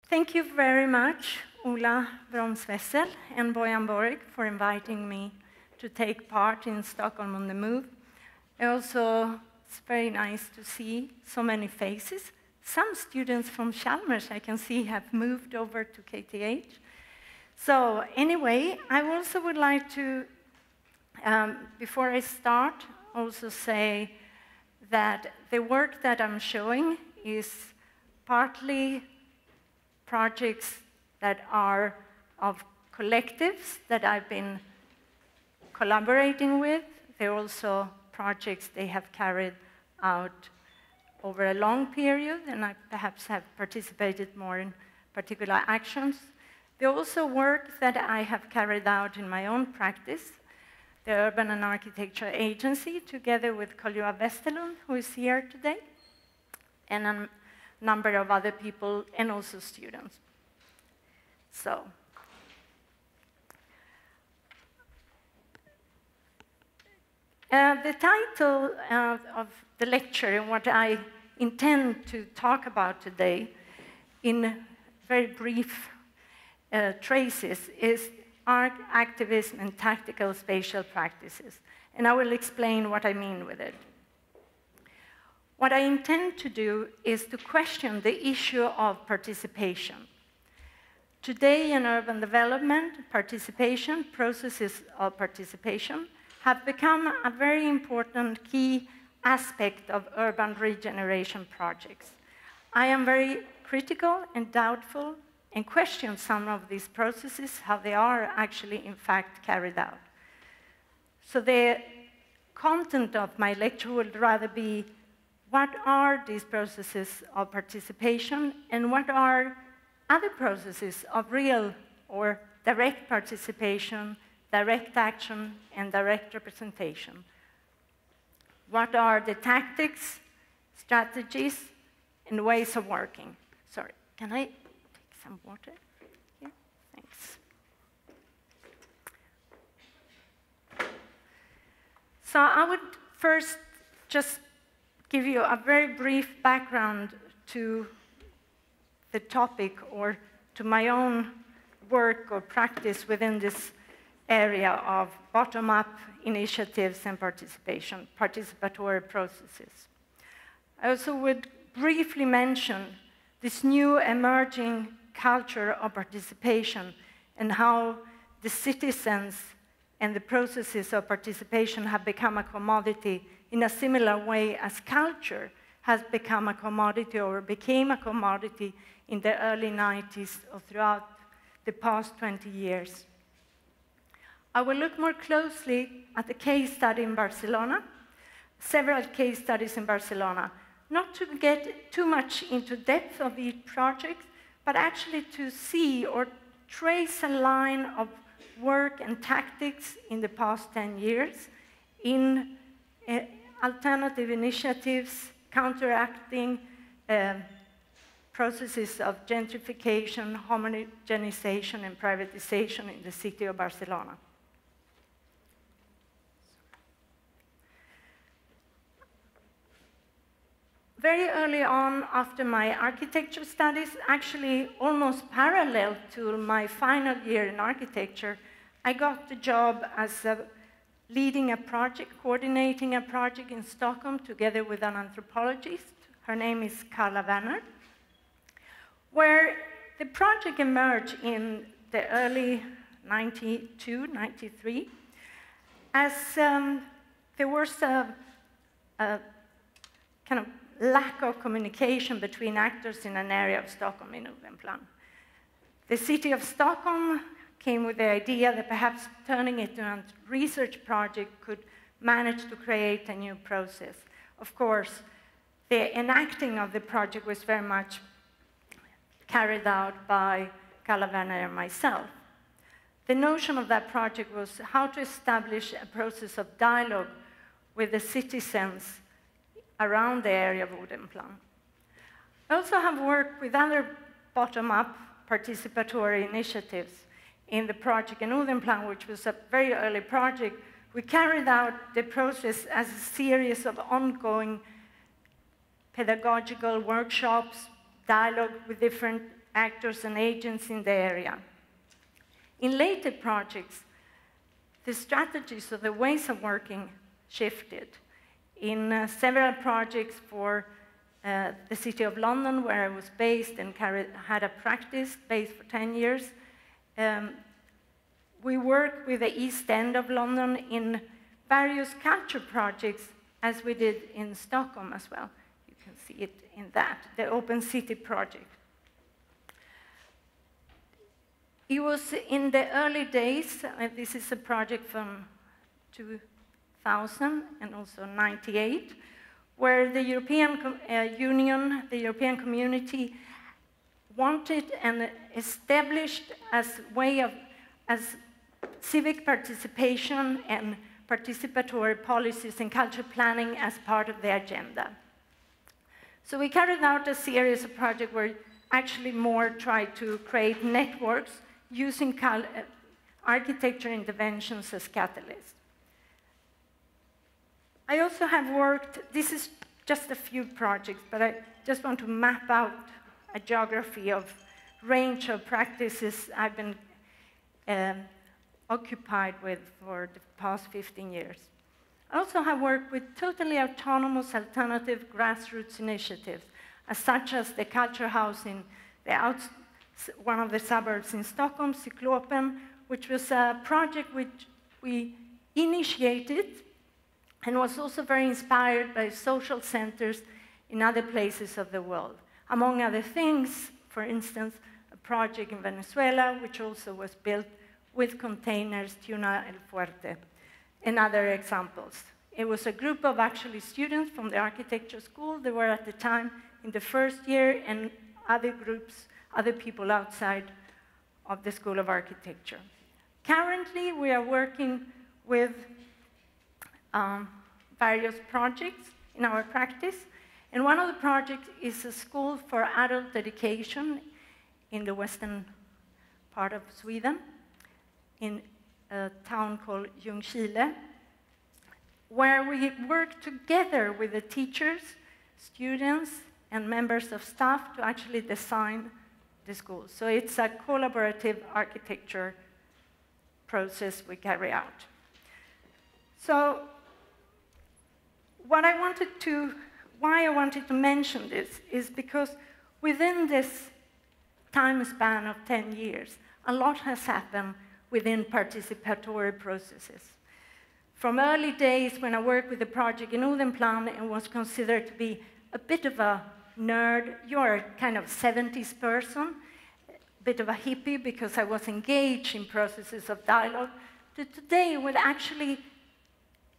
Thank you very much, Ola Bromswessel and Bojan Borg, for inviting me to take part in Stockholm on the Move. Also, it's very nice to see so many faces. Some students from Chalmers, I can see, have moved over to KTH. So anyway, I also would like to, before I start, also say that the work that I'm showing is partly projects that are of collectives that I've been collaborating with. They're also projects they have carried out over a long period, and I perhaps have participated more in particular actions. They're also work that I have carried out in my own practice, the Urban and Architecture Agency, together with Karl-Johan Westerlund, who is here today, and a number of other people, and also students. So, the title of the lecture and what I intend to talk about today in very brief traces is art, activism, and tactical spatial practices. And I will explain what I mean with it. What I intend to do is to question the issue of participation. Today in urban development, participation, processes of participation, have become a very important key aspect of urban regeneration projects. I am very critical and doubtful and question some of these processes, how they are actually in fact carried out. So the content of my lecture would rather be what are these processes of participation and what are other processes of real or direct participation, direct action, and direct representation. What are the tactics, strategies, and ways of working? Sorry, can I take some water here? Thanks. So I would first just give you a very brief background to the topic or to my own work or practice within this area of bottom-up initiatives and participation, participatory processes. I also would briefly mention this new emerging culture of participation and how the citizens and the processes of participation have become a commodity in a similar way as culture has become a commodity or became a commodity in the early 90s or throughout the past 20 years. I will look more closely at the case study in Barcelona, several case studies in Barcelona, not to get too much into depth of each project, but actually to see or trace a line of work and tactics in the past 10 years in alternative initiatives, counteracting processes of gentrification, homogenization, and privatization in the city of Barcelona. Very early on, after my architecture studies, actually almost parallel to my final year in architecture, I got the job as leading a project, coordinating a project in Stockholm together with an anthropologist. Her name is Carla Werner, where the project emerged in the early 92, 93, as there was a kind of lack of communication between actors in an area of Stockholm in Odenplan. The city of Stockholm came with the idea that perhaps turning it into a research project could manage to create a new process. Of course, the enacting of the project was very much carried out by Carla Werner and myself. The notion of that project was how to establish a process of dialogue with the citizens around the area of Odenplan. I also have worked with other bottom-up participatory initiatives in the project in Odenplan, which was a very early project. We carried out the process as a series of ongoing pedagogical workshops, dialogue with different actors and agents in the area. In later projects, the strategies or the ways of working shifted. In several projects for the City of London, where I was based and had a practice based for 10 years, we worked with the East End of London in various culture projects, as we did in Stockholm as well. You can see it in that, the Open City project. It was in the early days, this is a project from 2000 and also 98, where the European Union, the European community, wanted and established as way of civic participation and participatory policies and culture planning as part of the agenda. So we carried out a series of projects where actually more tried to create networks using architecture interventions as catalysts. I also have worked, this is just a few projects, but I just want to map out a geography of range of practices I've been occupied with for the past 15 years. I also have worked with totally autonomous alternative grassroots initiatives, such as the Culture House in one of the suburbs in Stockholm, Cyklopen, which was a project which we initiated and was also very inspired by social centers in other places of the world. Among other things, for instance, a project in Venezuela, which also was built with containers, Tuna El Fuerte, and other examples. It was a group of actually students from the architecture school. They were at the time in the first year, and other groups, other people outside of the School of Architecture. Currently, we are working with various projects in our practice, and one of the projects is a school for adult education in the western part of Sweden, in a town called Ljungskile, where we work together with the teachers, students, and members of staff to actually design the school. So it's a collaborative architecture process we carry out. So why I wanted to mention this is because within this time span of 10 years, a lot has happened within participatory processes. From early days when I worked with the project in Odenplan and was considered to be a bit of a nerd, you're a kind of 70s person, a bit of a hippie because I was engaged in processes of dialogue, to today with actually,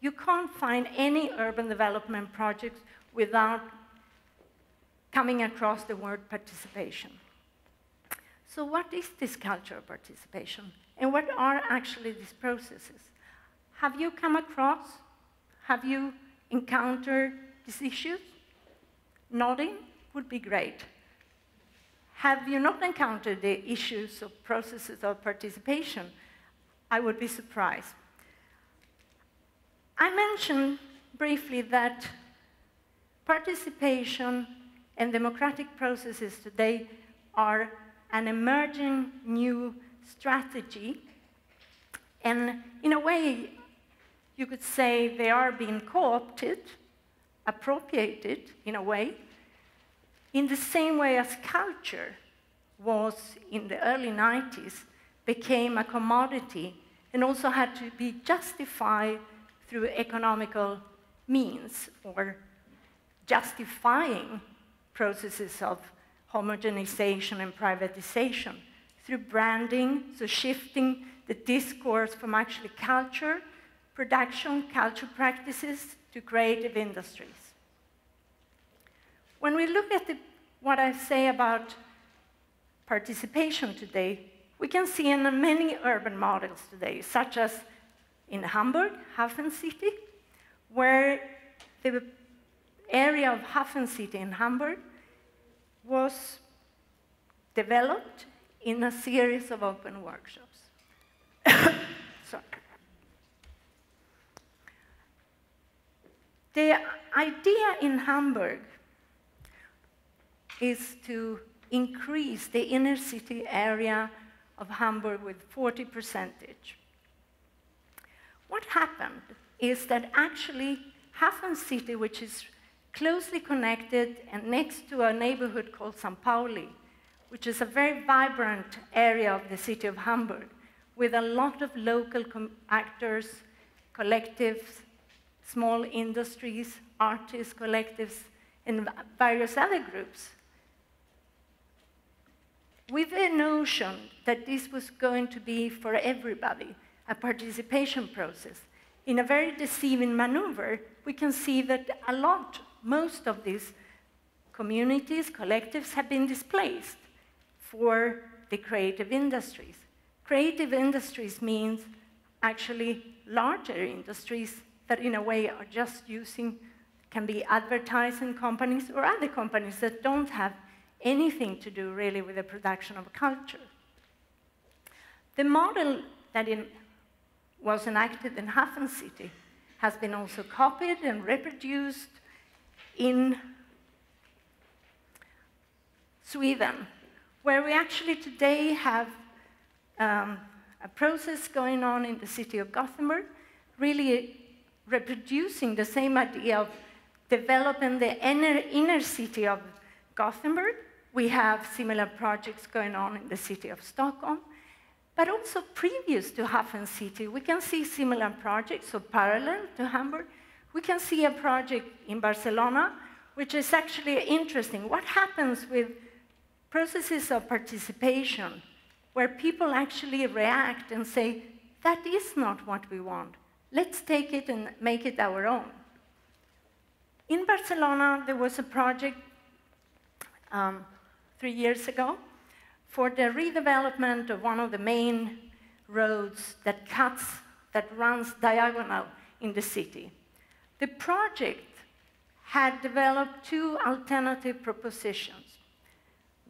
you can't find any urban development projects without coming across the word participation. So what is this culture of participation? And what are actually these processes? Have you come across, have you encountered these issues? Nodding would be great. Have you not encountered the issues of processes of participation? I would be surprised. I mentioned briefly that participation and democratic processes today are an emerging new strategy, and in a way, you could say they are being co-opted, appropriated in a way, in the same way as culture was in the early 90s, became a commodity and also had to be justified through economical means or justifying processes of homogenization and privatization through branding, so shifting the discourse from actually culture, production, culture practices to creative industries. When we look at what I say about participation today, we can see in many urban models today, such as in Hamburg, Hafen City, where the area of Hafen City in Hamburg was developed in a series of open workshops. Sorry. The idea in Hamburg is to increase the inner city area of Hamburg with 40%. What happened is that actually Hafen City, which is closely connected and next to a neighborhood called St. Pauli, which is a very vibrant area of the city of Hamburg, with a lot of local actors, collectives, small industries, artists, collectives, and various other groups, with the notion that this was going to be for everybody, a participation process. In a very deceiving maneuver, we can see that most of these communities, collectives, have been displaced for the creative industries. Creative industries means actually larger industries that in a way are just can be advertising companies or other companies that don't have anything to do really with the production of culture. The model that was enacted in Hafen City has been also copied and reproduced in Sweden, where we actually today have a process going on in the city of Gothenburg, really reproducing the same idea of developing the inner city of Gothenburg. We have similar projects going on in the city of Stockholm, but also previous to Hafen City, we can see similar projects, so parallel to Hamburg. We can see a project in Barcelona, which is actually interesting. What happens with processes of participation, where people actually react and say, that is not what we want. Let's take it and make it our own. In Barcelona, there was a project 3 years ago for the redevelopment of one of the main roads that runs diagonal in the city. The project had developed two alternative propositions.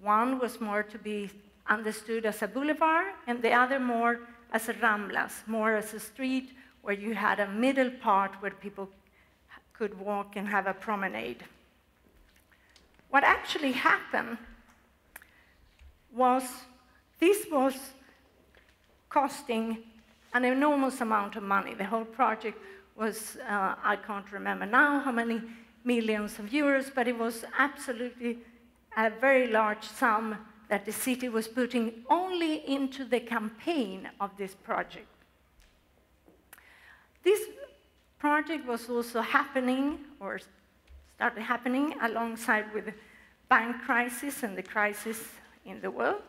One was more to be understood as a boulevard, and the other more as a ramblas, more as a street where you had a middle part where people could walk and have a promenade. What actually happened was this was costing an enormous amount of money. The whole project was, I can't remember now how many millions of euros, but it was absolutely a very large sum that the city was putting only into the campaign of this project. This project was also happening, or started happening, alongside with the bank crisis and the crisis in the world.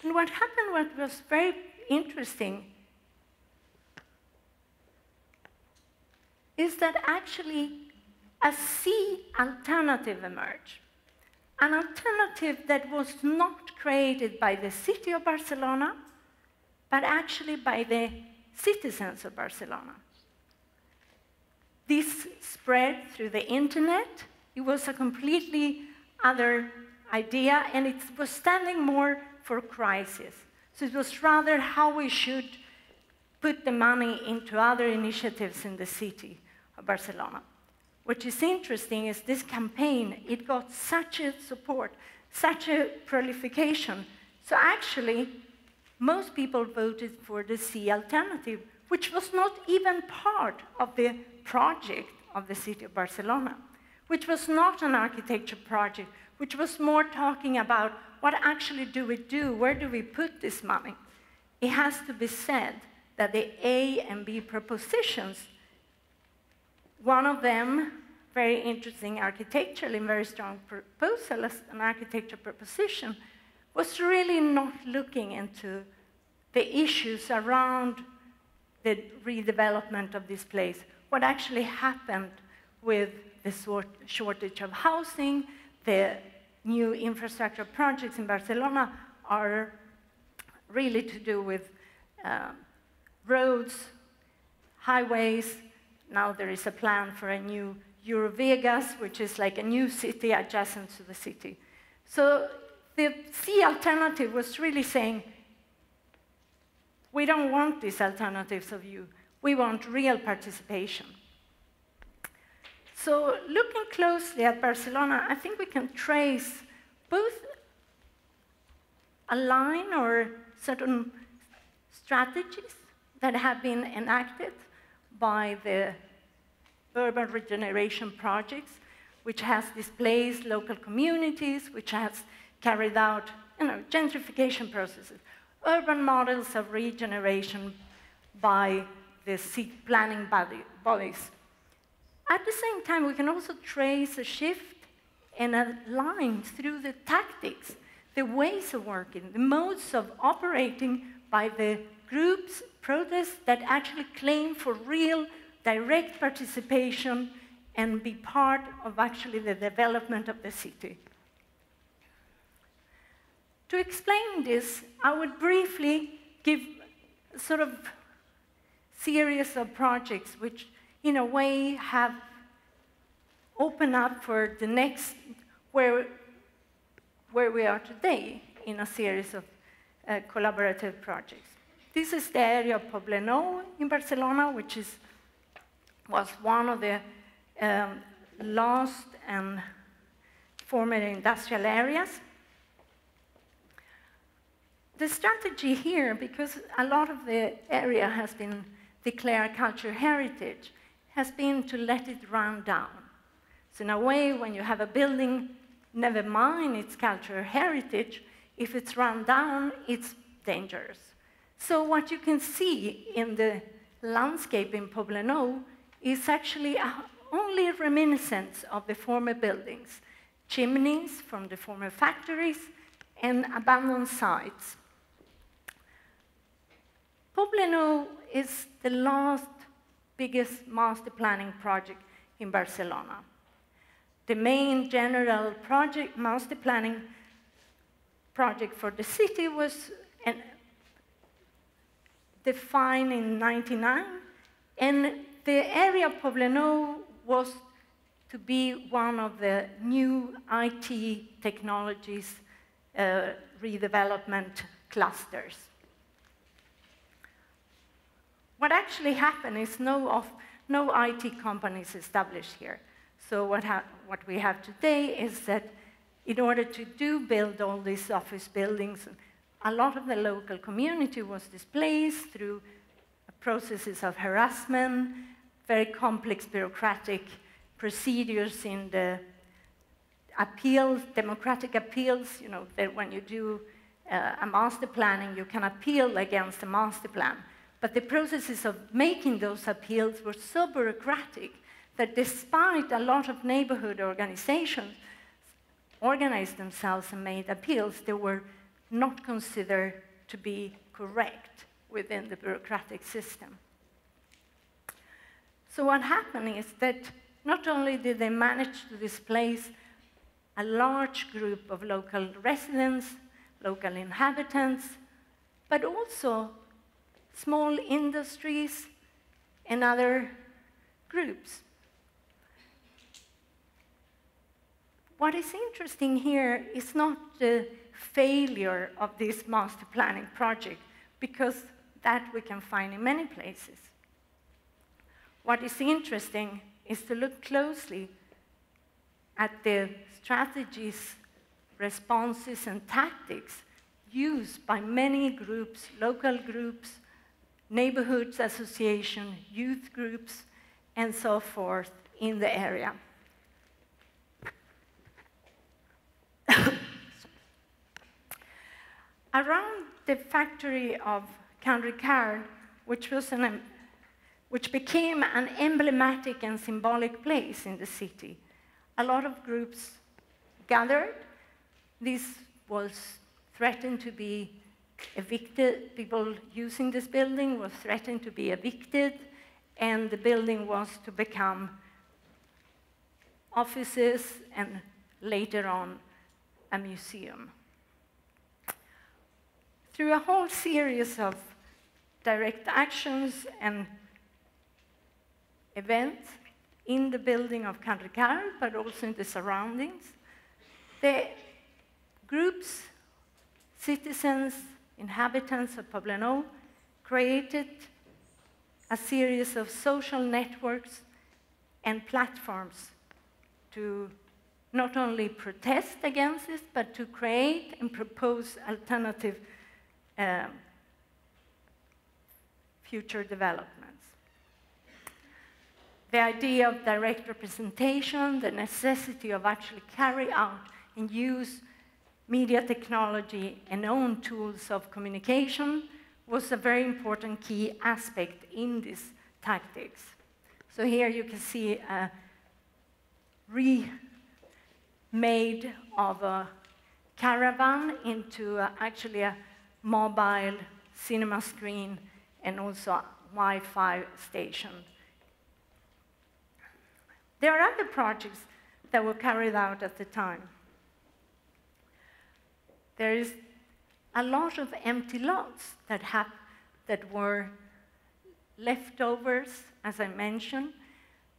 And what happened, what was very interesting, is that actually a sea alternative emerged. An alternative that was not created by the city of Barcelona, but actually by the citizens of Barcelona. This spread through the internet. It was a completely other idea, and it was standing more for crisis. So it was rather how we should put the money into other initiatives in the city of Barcelona. What is interesting is this campaign, it got such a support, such a proliferation. So actually, most people voted for the C alternative, which was not even part of the project of the city of Barcelona, which was not an architecture project, which was more talking about what actually do we do, where do we put this money? It has to be said that the A and B propositions, one of them, very interesting architecturally and very strong proposal as an architecture proposition, was really not looking into the issues around the redevelopment of this place. What actually happened with the shortage of housing, the new infrastructure projects in Barcelona are really to do with roads, highways. Now there is a plan for a new Eurovegas, which is like a new city adjacent to the city. So the C alternative was really saying, we don't want these alternatives of you. We want real participation. So looking closely at Barcelona, I think we can trace both align or certain strategies that have been enacted by the urban regeneration projects, which has displaced local communities, which has carried out gentrification processes, urban models of regeneration by the planning bodies. At the same time, we can also trace a shift and a line through the tactics, the ways of working, the modes of operating by the groups, protests that actually claim for real direct participation and be part of actually the development of the city. To explain this, I would briefly give a sort of series of projects which, in a way, have opened up for the next, where we are today, in a series of collaborative projects. This is the area of Poblenou in Barcelona, which was one of the last and former industrial areas. The strategy here, because a lot of the area has been declared cultural heritage, has been to let it run down. So in a way, when you have a building, never mind its cultural heritage, if it's run down, it's dangerous. So what you can see in the landscape in Poblenou is actually only reminiscence of the former buildings, chimneys from the former factories, and abandoned sites. Poblenou is the last biggest master planning project in Barcelona. The main general project, master planning project for the city was defined in 1999, and the area of Poblenou was to be one of the new IT technologies redevelopment clusters. What actually happened is no IT companies established here. So what we have today is that in order to build all these office buildings, a lot of the local community was displaced through processes of harassment, very complex bureaucratic procedures in the appeals, democratic appeals, that when you do a master planning, you can appeal against the master plan. But the processes of making those appeals were so bureaucratic that despite a lot of neighborhood organizations organized themselves and made appeals, they were not considered to be correct within the bureaucratic system. So what happened is that not only did they manage to displace a large group of local residents, local inhabitants, but also small industries and other groups. What is interesting here is not the failure of this master planning project, because that we can find in many places. What is interesting is to look closely at the strategies, responses, and tactics used by many groups, local groups, neighborhoods associations, youth groups, and so forth in the area. Around the factory of Betancour, which became an emblematic and symbolic place in the city, a lot of groups gathered. This was threatened to be evicted. People using this building were threatened to be evicted, and the building was to become offices and later on a museum. Through a whole series of direct actions and events in the building of Betancour, but also in the surroundings, the groups, citizens, inhabitants of Poblenou created a series of social networks and platforms to not only protest against this, but to create and propose alternative future developments. The idea of direct representation, the necessity of actually carry out and use media technology and own tools of communication was a very important key aspect in these tactics. So here you can see a remade of a caravan into actually a mobile cinema screen and also a Wi-Fi station. There are other projects that were carried out at the time. There is a lot of empty lots that were leftovers, as I mentioned,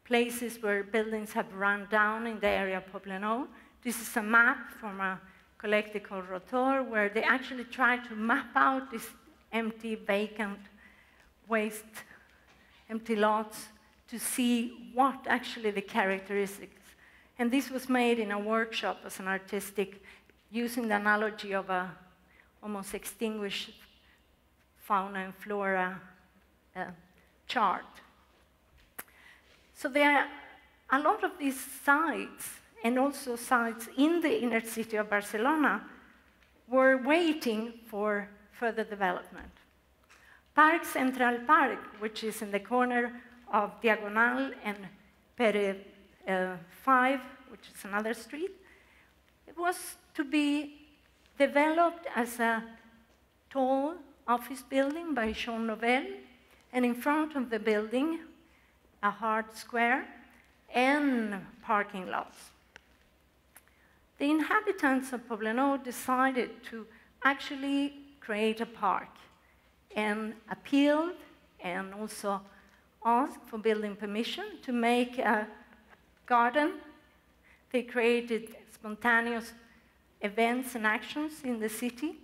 places where buildings have run down in the area of Poblenou. This is a map from a collective called Rotor, where they actually tried to map out these empty, vacant, waste, empty lots to see what actually the characteristics. And this was made in a workshop as an artistic, using the analogy of a almost extinguished fauna and flora chart. So there are a lot of these sites, and also sites in the inner city of Barcelona, were waiting for further development. Parc Central Park, which is in the corner of Diagonal and Pere 5, which is another street, it was to be developed as a tall office building by Jean Nouvel, and in front of the building, a hard square and parking lots. The inhabitants of Poblenou decided to actually create a park and appealed and also asked for building permission to make a garden. They created spontaneous events and actions in the city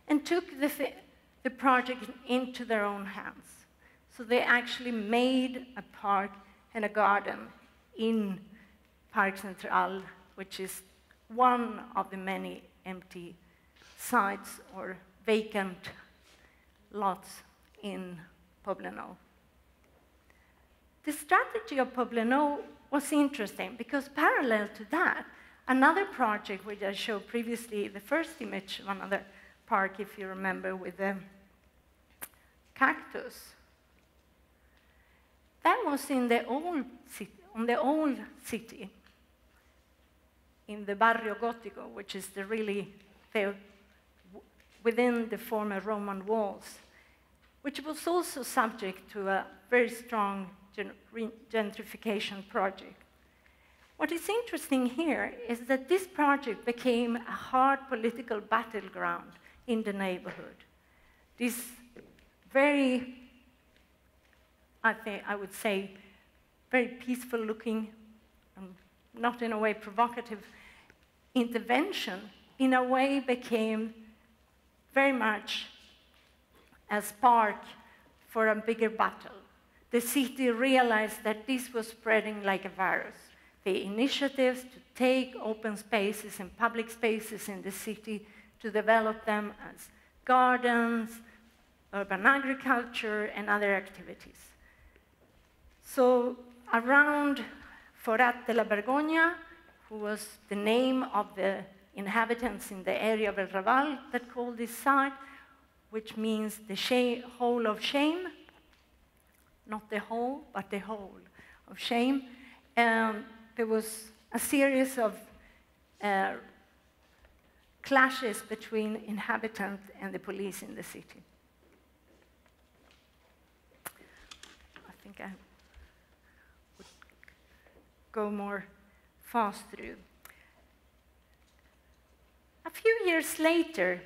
and took the project into their own hands. So they actually made a park and a garden in Parc Central, which is one of the many empty sites or vacant lots in Poblenou. The strategy of Poblenou was interesting because parallel to that, another project which I showed previously, the first image, one other park, if you remember, with the cactus, that was in the old city, on the old city, in the Barrio Gótico, which is the really within the former Roman walls, which was also subject to a very strong gentrification project. What is interesting here is that this project became a hard political battleground in the neighborhood. This very, I would say, very peaceful looking, not in a way provocative, intervention in a way became very much a spark for a bigger battle. The city realized that this was spreading like a virus. The initiatives to take open spaces and public spaces in the city to develop them as gardens, urban agriculture, and other activities. So around Forat de la Vergonya, who was the name of the inhabitants in the area of El Raval that called this site, which means the hole of shame, not the hole, but the hole of shame. There was a series of clashes between inhabitants and the police in the city. I think I would go more fast through. A few years later,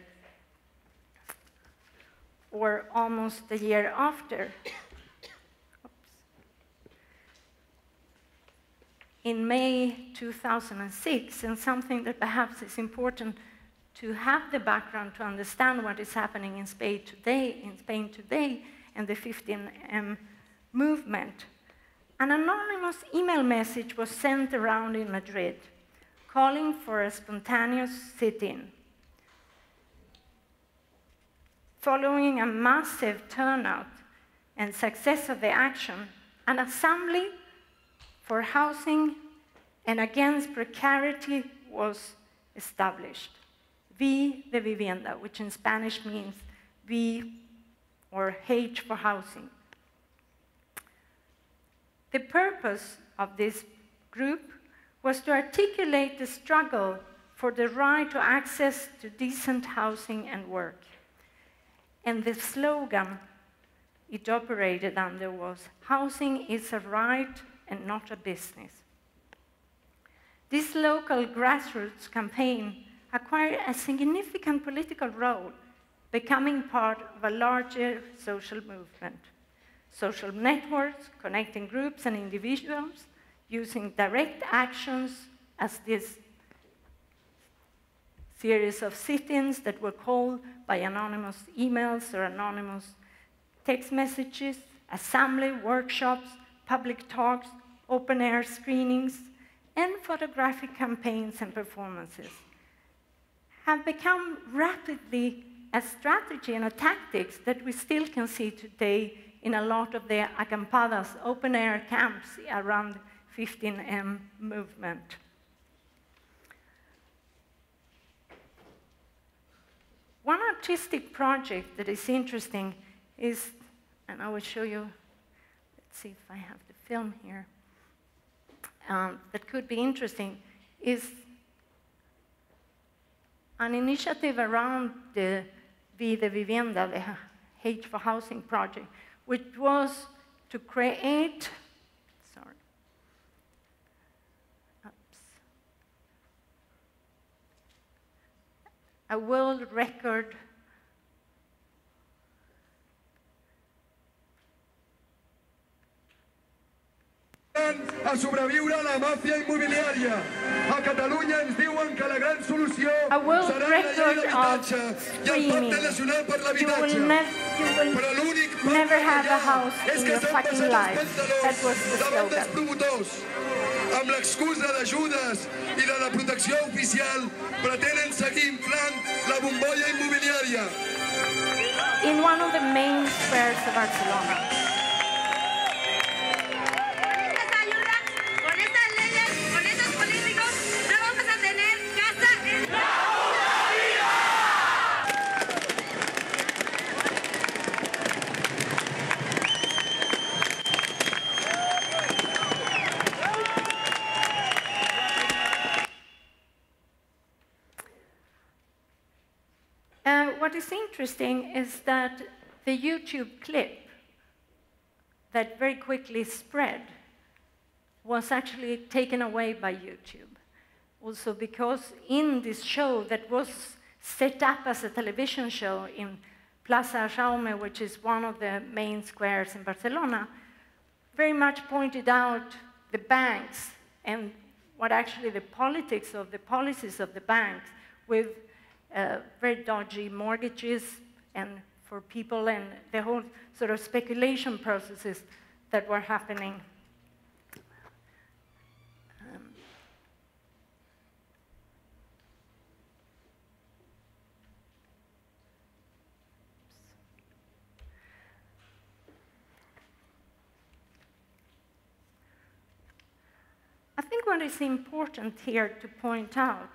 or almost a year after, in May 2006, and something that perhaps is important to have the background to understand what is happening in Spain today, and the 15M movement, an anonymous email message was sent around in Madrid, calling for a spontaneous sit-in. Following a massive turnout and success of the action, an assembly for housing and against precarity was established. V de Vivienda, which in Spanish means V or H for housing. The purpose of this group was to articulate the struggle for the right to access to decent housing and work. And the slogan it operated under was, "Housing is a right and not a business." This local grassroots campaign acquired a significant political role, becoming part of a larger social movement. Social networks connecting groups and individuals, using direct actions as this series of sit-ins that were called by anonymous emails or anonymous text messages, assembly, workshops, public talks, open-air screenings, and photographic campaigns and performances, have become rapidly a strategy and a tactics that we still can see today in a lot of the acampadas, open-air camps around 15M movement. One artistic project that is interesting is, and I will show you, let's see if I have the film here, that could be interesting, is an initiative around the V de Vivienda, the H for Housing project, which was to create, a world record a sobreviure a la màfia immobiliària. A Catalunya ens diuen que la gran solució serà la llei d'habitatge i el pacte nacional per l'habitatge. Però l'únic never have a house és in que your s'han fucking passat life. els That was pantalons the davant dels slogan. promotors. Amb l'excusa d'ajudes i de la protecció oficial, pretenen seguir inflant la bombolla immobiliària. In one of the main squares of Barcelona. What is interesting is that the YouTube clip that very quickly spread was actually taken away by YouTube. Also because in this show that was set up as a television show in Plaza Chalmers, which is one of the main squares in Barcelona, very much pointed out the banks and what actually the politics of the policies of the banks with very dodgy mortgages and for people and the whole sort of speculation processes that were happening. I think what is important here to point out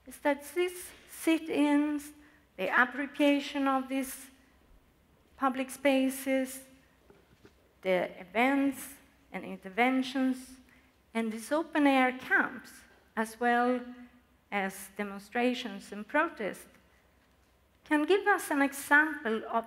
is that these sit-ins, the appropriation of these public spaces, the events and interventions, and these open-air camps, as well as demonstrations and protests, can give us an example of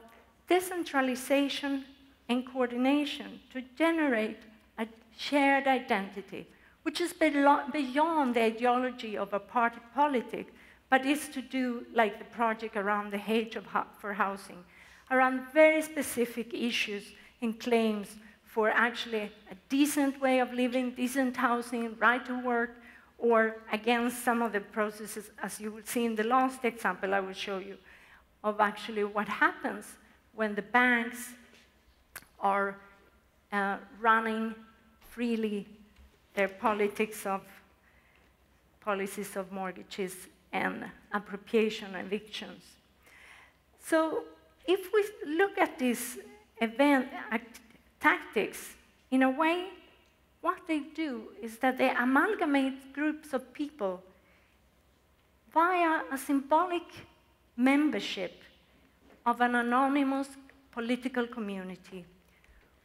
decentralization and coordination to generate a shared identity, which is beyond the ideology of a party politic, but is to do like the project around the H for housing, around very specific issues and claims for actually a decent way of living, decent housing, right to work, or against some of the processes, as you will see in the last example I will show you, of actually what happens when the banks are running freely their policies of mortgages and appropriation evictions. So if we look at these tactics, in a way, what they do is that they amalgamate groups of people via a symbolic membership of an anonymous political community,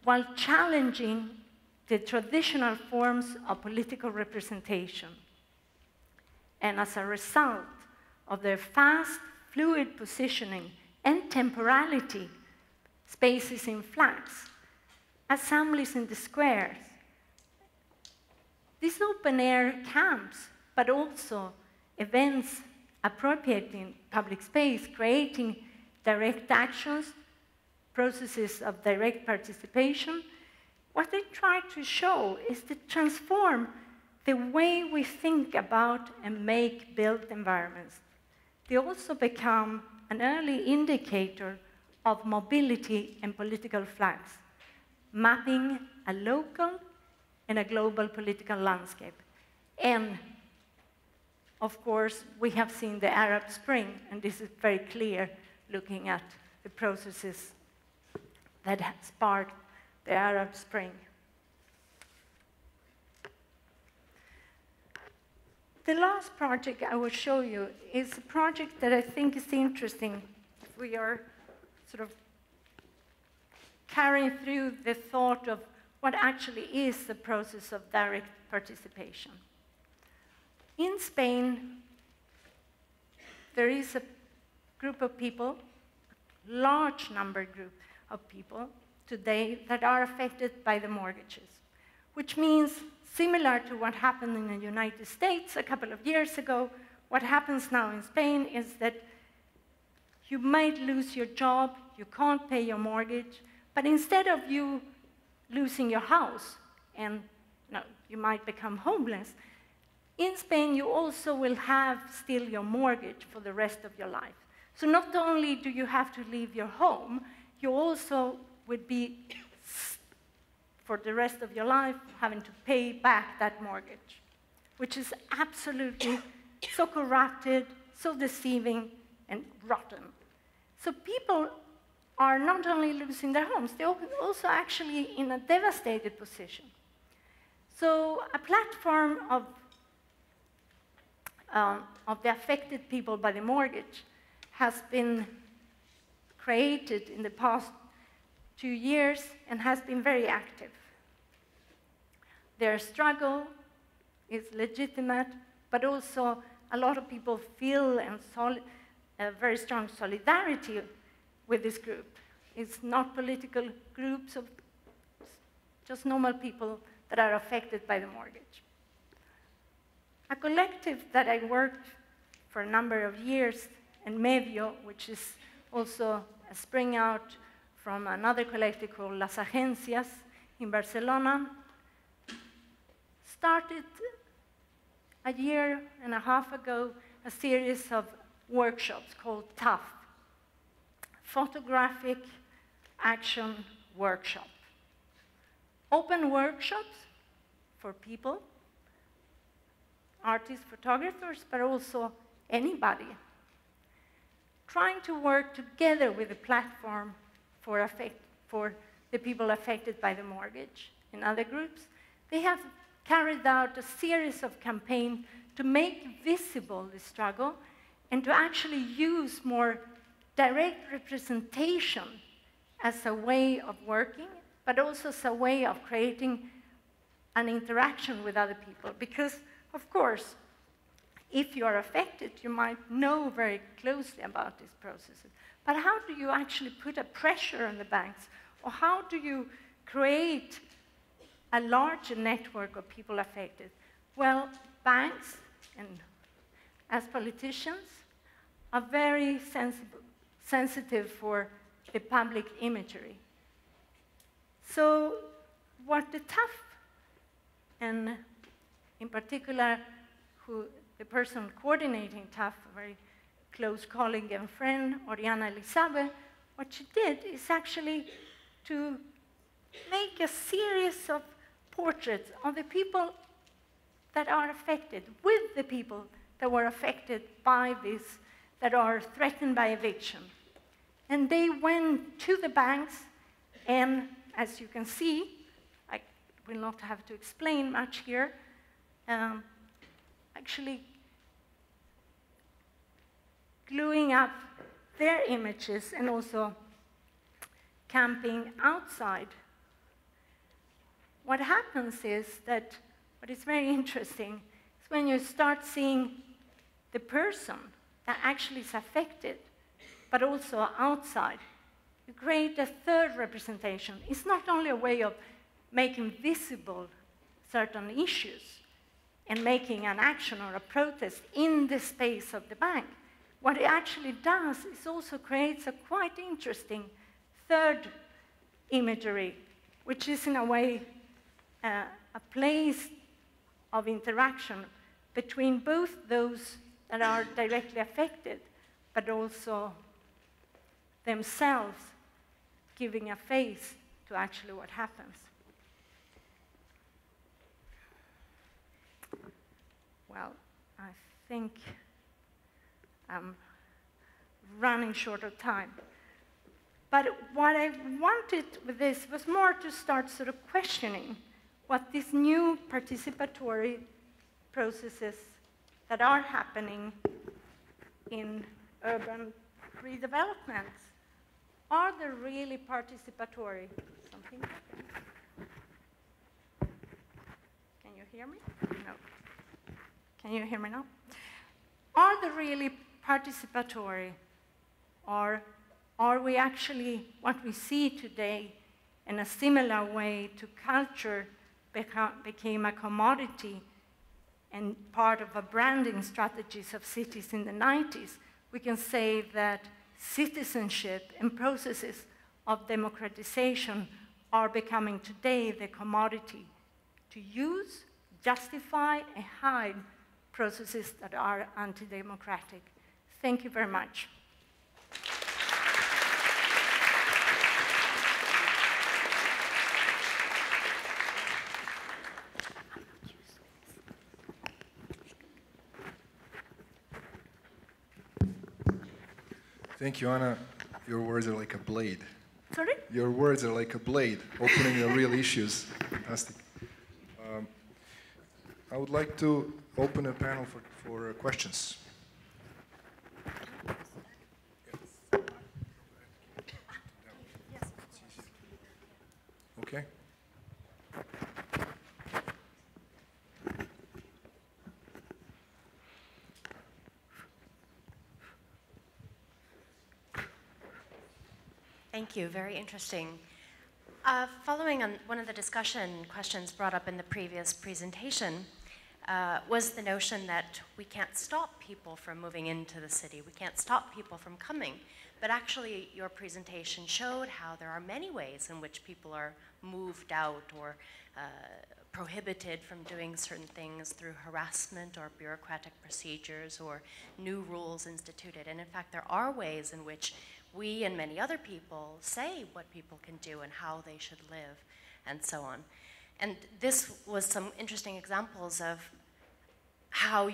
while challenging the traditional forms of political representation. And as a result of their fast, fluid positioning and temporality, spaces in flats, assemblies in the squares, these open-air camps, but also events appropriating public space, creating direct actions, processes of direct participation, what they try to show is to transform the way we think about and make built environments. They also become an early indicator of mobility and political flags, mapping a local and a global political landscape. And of course, we have seen the Arab Spring, and this is very clear looking at the processes that have sparked the Arab Spring. The last project I will show you is a project that I think is interesting if we are sort of carrying through the thought of what actually is the process of direct participation. In Spain, there is a group of people, large number group of people today that are affected by the mortgages, which means similar to what happened in the United States a couple of years ago, what happens now in Spain is that you might lose your job, you can't pay your mortgage, but instead of you losing your house and you might become homeless, in Spain you also will have still your mortgage for the rest of your life. So not only do you have to leave your home, you also would be, for the rest of your life, having to pay back that mortgage, which is absolutely so corrupted, so deceiving, and rotten. So people are not only losing their homes, they're also actually in a devastated position. So a platform of the affected people by the mortgage has been created in the past 2 years and has been very active. Their struggle is legitimate, but also a lot of people feel a very strong solidarity with this group. It's not political groups of just normal people that are affected by the mortgage. A collective that I worked for a number of years, and Medio, which is also a spring out from another collective called Las Agencias in Barcelona, started a year and a half ago a series of workshops called TAF, Photographic Action Workshop. Open workshops for people, artists, photographers, but also anybody, trying to work together with the platform for the people affected by the mortgage. In other groups, they have carried out a series of campaigns to make visible the struggle and to actually use more direct representation as a way of working, but also as a way of creating an interaction with other people. Because, of course, if you are affected, you might know very closely about these processes. But how do you actually put a pressure on the banks? Or how do you create a larger network of people affected? Well, banks, and as politicians, are very sensitive for the public imagery. So what the TAF, and in particular, the person coordinating TAF, a very close colleague and friend, Oriana Elizabeth, what she did is actually to make a series of portraits of the people that are affected, with the people that were affected by this, that are threatened by eviction. And they went to the banks, and as you can see, I will not have to explain much here, actually gluing up their images and also camping outside. What happens is that, what is very interesting, is when you start seeing the person that actually is affected, but also outside, you create a third representation. It's not only a way of making visible certain issues and making an action or a protest in the space of the bank. What it actually does is also creates a quite interesting third imagery, which is in a way a place of interaction between both those that are directly affected, but also themselves giving a face to actually what happens. Well, I think I'm running short of time. But what I wanted with this was more to start sort of questioning what these new participatory processes that are happening in urban redevelopments. Are they really participatory? Something happened. Can you hear me? No. Can you hear me now? Are they really participatory? Or are we actually, what we see today in a similar way to culture became a commodity and part of a branding strategies of cities in the 90s, we can say that citizenship and processes of democratization are becoming today the commodity to use, justify, and hide processes that are anti-democratic. Thank you very much. Thank you, Anna. Your words are like a blade. Sorry? Your words are like a blade, opening the real issues. Fantastic. I would like to open a panel for questions. Okay. Thank you, very interesting. Following on one of the discussion questions brought up in the previous presentation was the notion that we can't stop people from moving into the city, we can't stop people from coming, but actually your presentation showed how there are many ways in which people are moved out or prohibited from doing certain things through harassment or bureaucratic procedures or new rules instituted. And in fact, there are ways in which we and many other people say what people can do and how they should live and so on. And this was some interesting examples of how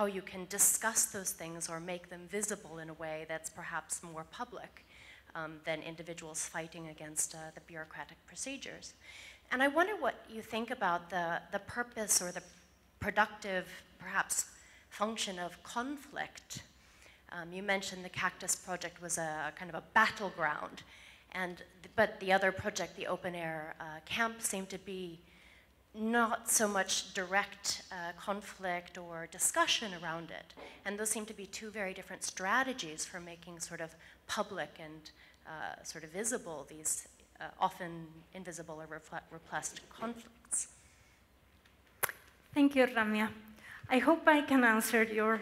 you can discuss those things or make them visible in a way that's perhaps more public than individuals fighting against the bureaucratic procedures. And I wonder what you think about the purpose or the productive, perhaps, function of conflict. You mentioned the Cactus Project was a kind of a battleground, but the other project, the open air camp, seemed to be not so much direct conflict or discussion around it. And those seem to be two very different strategies for making sort of public and sort of visible these often invisible or repressed conflicts. Thank you, Ramya. I hope I can answer your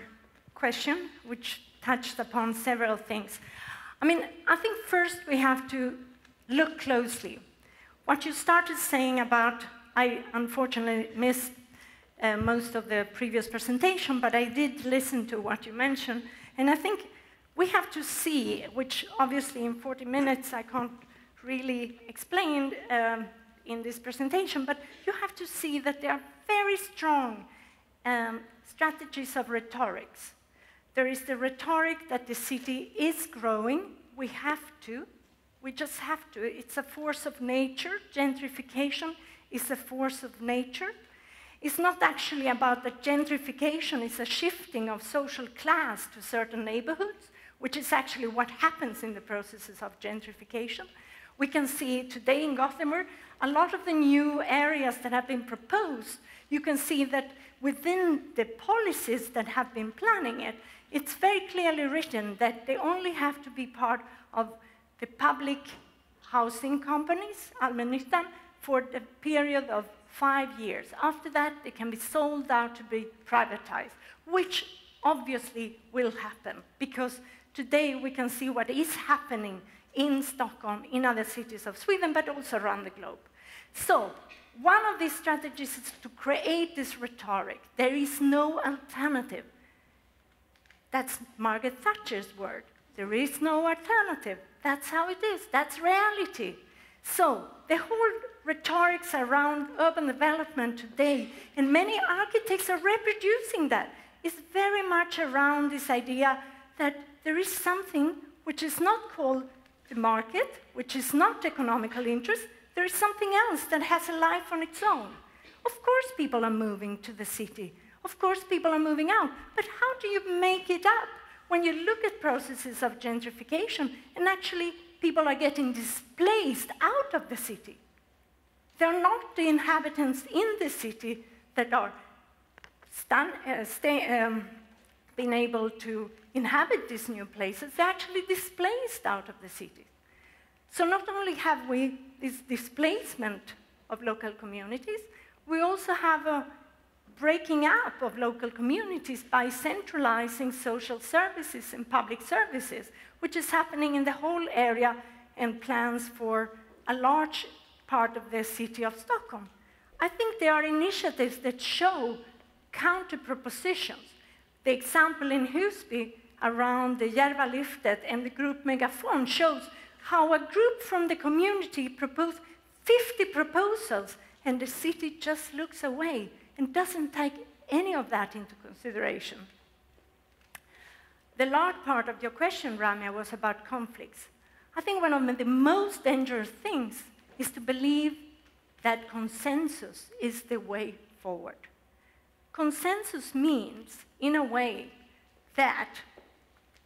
question, which touched upon several things. I mean, I think first we have to look closely. What you started saying about, I unfortunately missed most of the previous presentation, but I did listen to what you mentioned, and I think we have to see, which obviously in 40 minutes I can't really explain in this presentation, but you have to see that there are very strong strategies of rhetorics. There is the rhetoric that the city is growing. We just have to. It's a force of nature. Gentrification is a force of nature. It's not actually about the gentrification, it's a shifting of social class to certain neighborhoods, which is actually what happens in the processes of gentrification. We can see today in Gothenburg, a lot of the new areas that have been proposed, you can see that within the policies that have been planning it, it's very clearly written that they only have to be part of the public housing companies, allmännyttan, for the period of 5 years. After that, they can be sold out to be privatized, which obviously will happen, because today we can see what is happening in Stockholm, in other cities of Sweden, but also around the globe. So, one of these strategies is to create this rhetoric. There is no alternative. That's Margaret Thatcher's word. There is no alternative. That's how it is. That's reality. So, the whole rhetorics around urban development today, and many architects are reproducing that, is very much around this idea that there is something which is not called the market, which is not economical interest. There is something else that has a life on its own. Of course people are moving to the city. Of course people are moving out. But how do you make it up when you look at processes of gentrification and actually people are getting displaced out of the city? They're not the inhabitants in the city that are being able to inhabit these new places. They're actually displaced out of the city. So not only have we this displacement of local communities, we also have a breaking up of local communities by centralizing social services and public services, which is happening in the whole area and plans for a large part of the city of Stockholm. I think there are initiatives that show counter-propositions. The example in Husby around the Järvalyftet and the group Megaphone shows how a group from the community proposed 50 proposals and the city just looks away and doesn't take any of that into consideration. The large part of your question, Ramya, was about conflicts. I think one of the most dangerous things is to believe that consensus is the way forward. Consensus means, in a way, that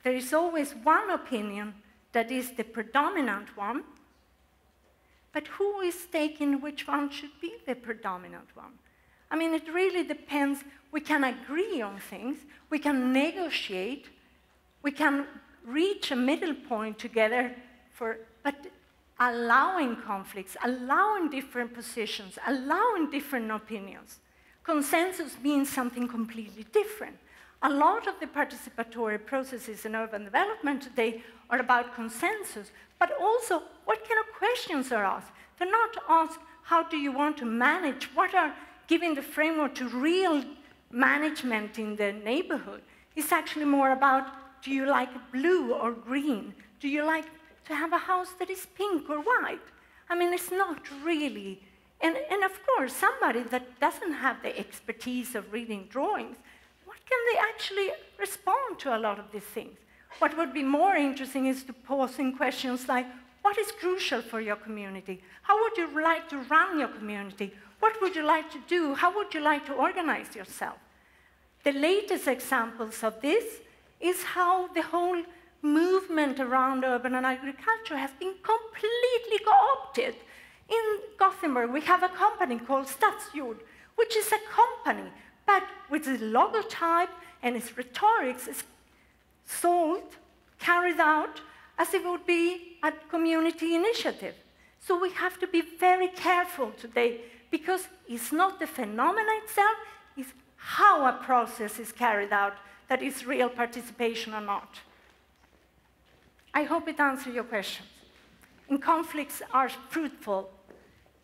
there is always one opinion that is the predominant one, but who is taking which one should be the predominant one? I mean, it really depends. We can agree on things, we can negotiate, we can reach a middle point together, but allowing conflicts, allowing different positions, allowing different opinions. Consensus means something completely different. A lot of the participatory processes in urban development today are about consensus, but also what kind of questions are asked. They're not asked, how do you want to manage? What are giving the framework to real management in the neighborhood? It's actually more about, do you like blue or green? Do you like to have a house that is pink or white? I mean, it's not really. And of course, somebody that doesn't have the expertise of reading drawings, what can they actually respond to a lot of these things? What would be more interesting is to pose in questions like, what is crucial for your community? How would you like to run your community? What would you like to do? How would you like to organize yourself? The latest examples of this is how the whole movement around urban and agriculture has been completely co-opted. In Gothenburg, we have a company called Stadsjord, which is a company, but with its logotype and its rhetorics is sold, carried out, as if it would be a community initiative. So we have to be very careful today, because it's not the phenomena itself, it's how a process is carried out that is real participation or not. I hope it answers your questions. And conflicts are fruitful.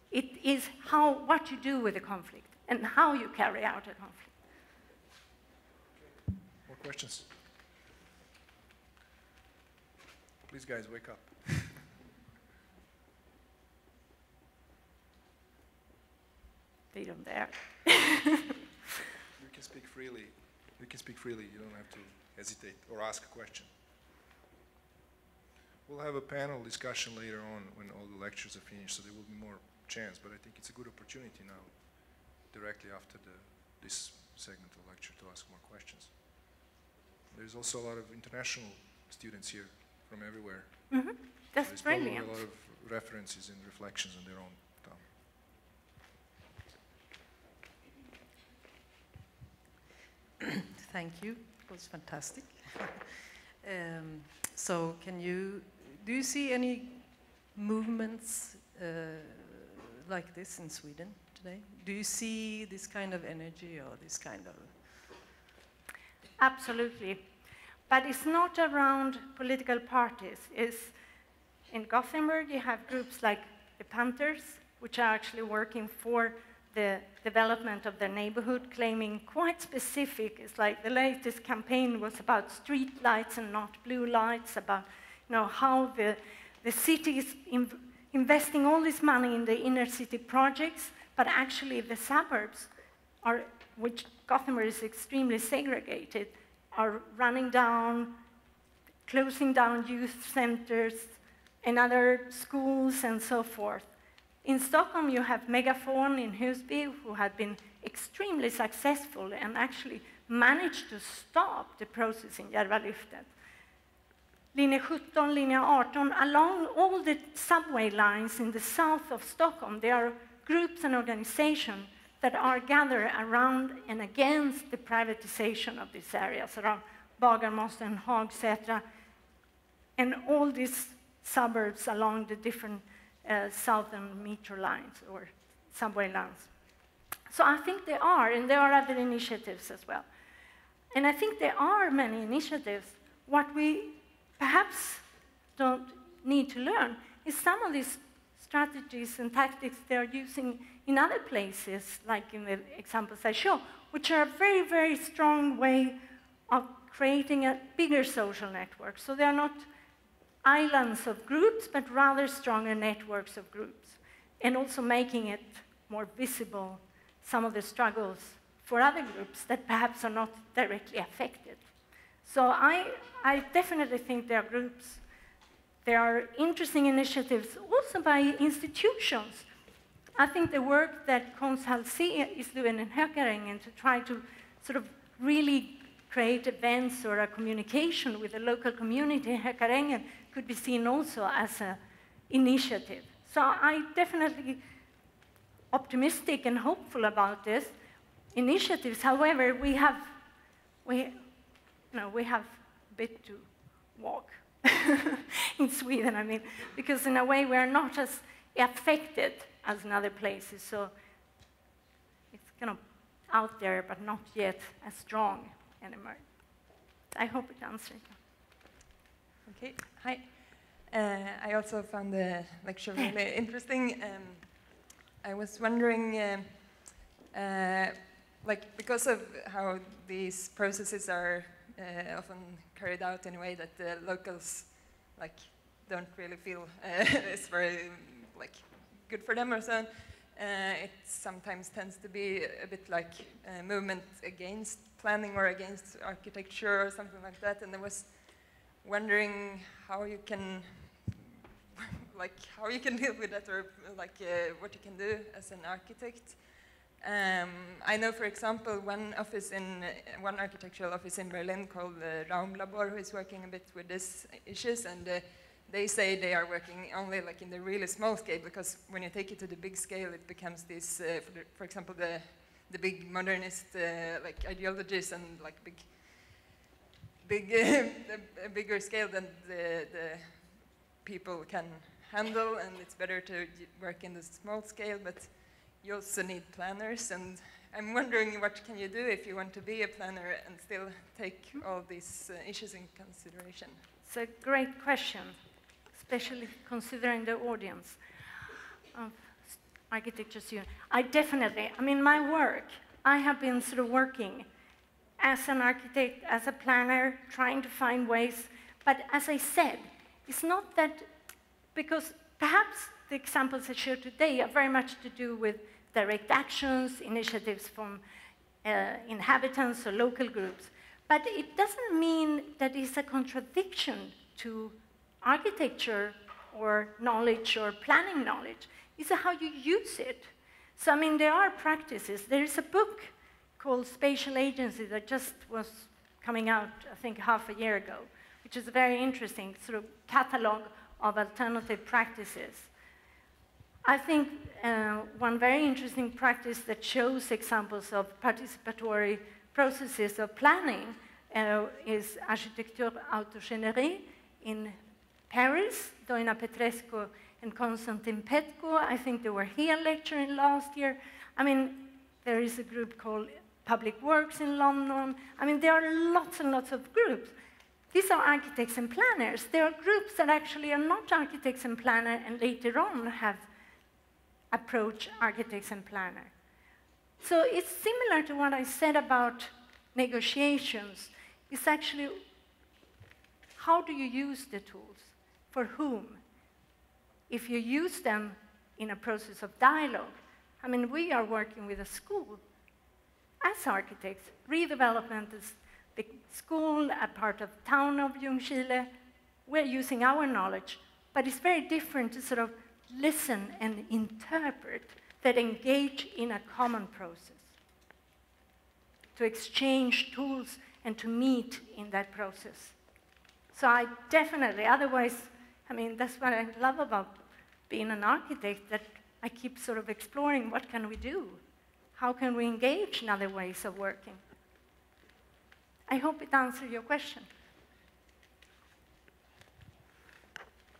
It is what you do with a conflict and how you carry out a conflict. More questions? Please, guys, wake up. They don't dare. You can speak freely. You can speak freely. You don't have to hesitate or ask a question. We'll have a panel discussion later on when all the lectures are finished, so there will be more chance. But I think it's a good opportunity now, directly after this segment of lecture, to ask more questions. There's also a lot of international students here from everywhere. Mm-hmm. That's There's brilliant. probably a lot of references and reflections on their own time. Thank you. It was fantastic. So do you see any movements like this in Sweden today? Do you see this kind of energy or this kind of... Absolutely. But it's not around political parties. In Gothenburg, you have groups like the Panthers, which are actually working for the development of their neighborhood, claiming quite specific. It's like the latest campaign was about street lights and not blue lights, about how the city is investing all this money in the inner city projects, but actually the suburbs, which Gothenburg is extremely segregated, are running down, closing down youth centers and other schools and so forth. In Stockholm, you have Megafon in Husby, who had been extremely successful and actually managed to stop the process in Järvalyftet. Linje 17, Linje 18, along all the subway lines in the south of Stockholm, there are groups and organizations that are gathered around and against the privatization of these areas, around Bagarmossen, Hagsätra, and all these suburbs along the different southern metro lines or subway lines. So I think there are, and there are other initiatives as well. And I think there are many initiatives. What we perhaps don't need to learn is some of these strategies and tactics they're using in other places, like in the examples I show, which are a very, very strong way of creating a bigger social network. So they're not islands of groups, but rather stronger networks of groups, and also making it more visible, some of the struggles for other groups that perhaps are not directly affected. So I definitely think there are groups. There are interesting initiatives also by institutions. I think the work that Konst-Halsey is doing in Hökarängen to try to sort of really create events or a communication with the local community in Hökarängen could be seen also as an initiative. So I'm definitely optimistic and hopeful about this initiatives. However, we have a bit to walk in Sweden, I mean, because in a way we're not as affected as in other places. So it's kind of out there, but not yet as strong anymore. I hope it answers. Okay, hi. I also found the lecture really interesting. I was wondering, because of how these processes are often carried out in a way that the locals don't really feel it's very good for them or so on, it sometimes tends to be a bit like a movement against planning or against architecture or something like that. And I was wondering how you can deal with that, or what you can do as an architect. I know, for example, one architectural office in Berlin called Raumlabor, who is working a bit with these issues, and they say they are working only in the really small scale, because when you take it to the big scale, it becomes this, for example, the big modernist ideologies and a bigger scale than the people can handle, and it's better to work in the small scale, but you also need planners, and I'm wondering what can you do if you want to be a planner and still take all these issues in consideration? It's a great question, especially considering the audience of architecture students. My work, I have been sort of working as an architect, as a planner, trying to find ways, but as I said, it's not that, because perhaps the examples I showed today are very much to do with direct actions, initiatives from inhabitants or local groups. But it doesn't mean that it's a contradiction to architecture or knowledge or planning knowledge. It's how you use it. So, I mean, there are practices. There is a book called Spatial Agency that just was coming out, I think, half a year ago, which is a very interesting sort of catalog of alternative practices. I think one very interesting practice that shows examples of participatory processes of planning is Architecture Autogénérée in Paris. Doina Petrescu and Konstantin Petko, I think they were here lecturing last year. I mean, there is a group called Public Works in London. I mean, there are lots and lots of groups. These are architects and planners. There are groups that actually are not architects and planners and later on have approached architects and planners. So it's similar to what I said about negotiations. It's actually, how do you use the tools? For whom? If you use them in a process of dialogue, I mean, we are working with a school as architects. Redevelopment is the school, a part of the town of Ljungskile. We're using our knowledge, but it's very different to sort of listen and interpret that engage in a common process, to exchange tools and to meet in that process. So I definitely, otherwise, I mean, that's what I love about being an architect, that I keep sort of exploring what can we do? How can we engage in other ways of working? I hope it answered your question.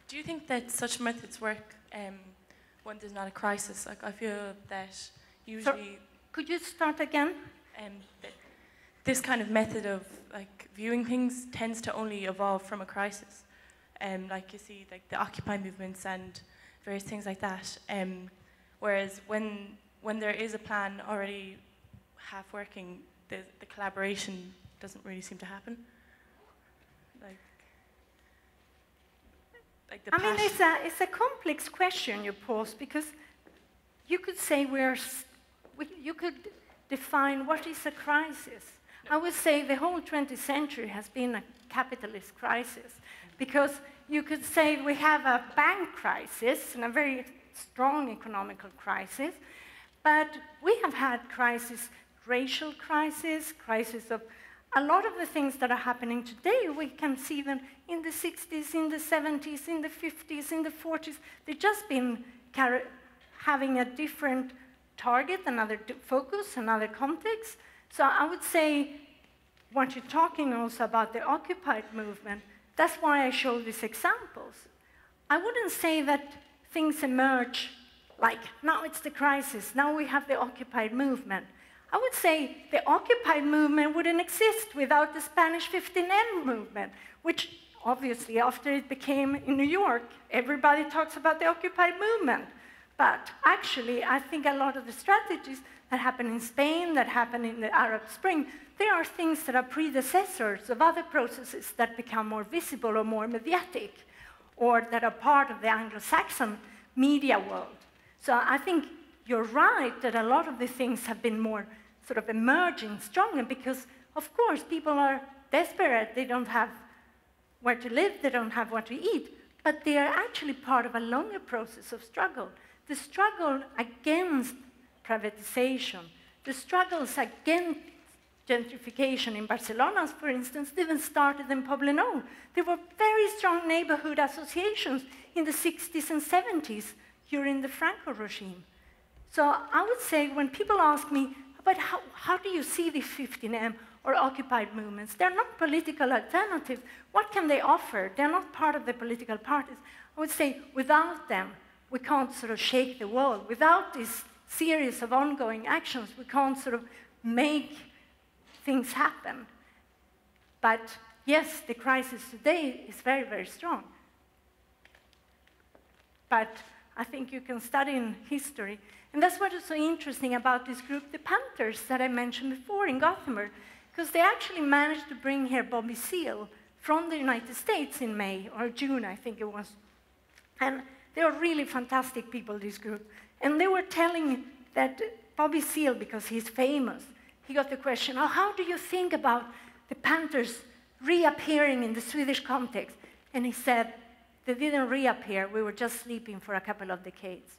Do you think that such methods work when there's not a crisis? Like, I feel that usually... Could you start again? This kind of method of like viewing things tends to only evolve from a crisis. Like you see, like the Occupy movements and various things like that. Whereas when there is a plan already half working, the collaboration doesn't really seem to happen. I mean, it's a complex question you pose, because you could say you could define what is a crisis. I would say the whole 20th century has been a capitalist crisis, because you could say we have a bank crisis and a very strong economical crisis, but we have had crises, racial crisis of a lot of the things that are happening today. We can see them in the 60s, in the 70s, in the 50s, in the 40s. They've just been having a different target, another focus, another context. So I would say, what you're talking also about the occupied movement, that's why I show these examples. I wouldn't say that things emerge like, now it's the crisis, now we have the occupied movement. I would say the occupied movement wouldn't exist without the Spanish 15M movement, which obviously after it became in New York, everybody talks about the occupied movement. But actually, I think a lot of the strategies that happen in Spain, that happen in the Arab Spring, they are things that are predecessors of other processes that become more visible or more mediatic, or that are part of the Anglo-Saxon media world. So I think you're right that a lot of the things have been more sort of emerging stronger, because, of course, people are desperate. They don't have where to live. They don't have what to eat. But they are actually part of a longer process of struggle. The struggle against privatization, the struggles against gentrification in Barcelona, for instance, didn't start in Poblenou. There were very strong neighborhood associations in the 60s and 70s during the Franco regime. So I would say when people ask me, but how do you see the 15M or occupied movements? They're not political alternatives. What can they offer? They're not part of the political parties. I would say without them, we can't sort of shake the world. Without this series of ongoing actions, we can't sort of make things happen. But yes, the crisis today is very, very strong. But I think you can study in history. And that's what is so interesting about this group, the Panthers, that I mentioned before in Gothenburg, because they actually managed to bring here Bobby Seale from the United States in May or June, I think it was. And they were really fantastic people, this group. And they were telling that Bobby Seale, because he's famous, he got the question, oh, how do you think about the Panthers reappearing in the Swedish context? And he said, they didn't reappear, we were just sleeping for a couple of decades.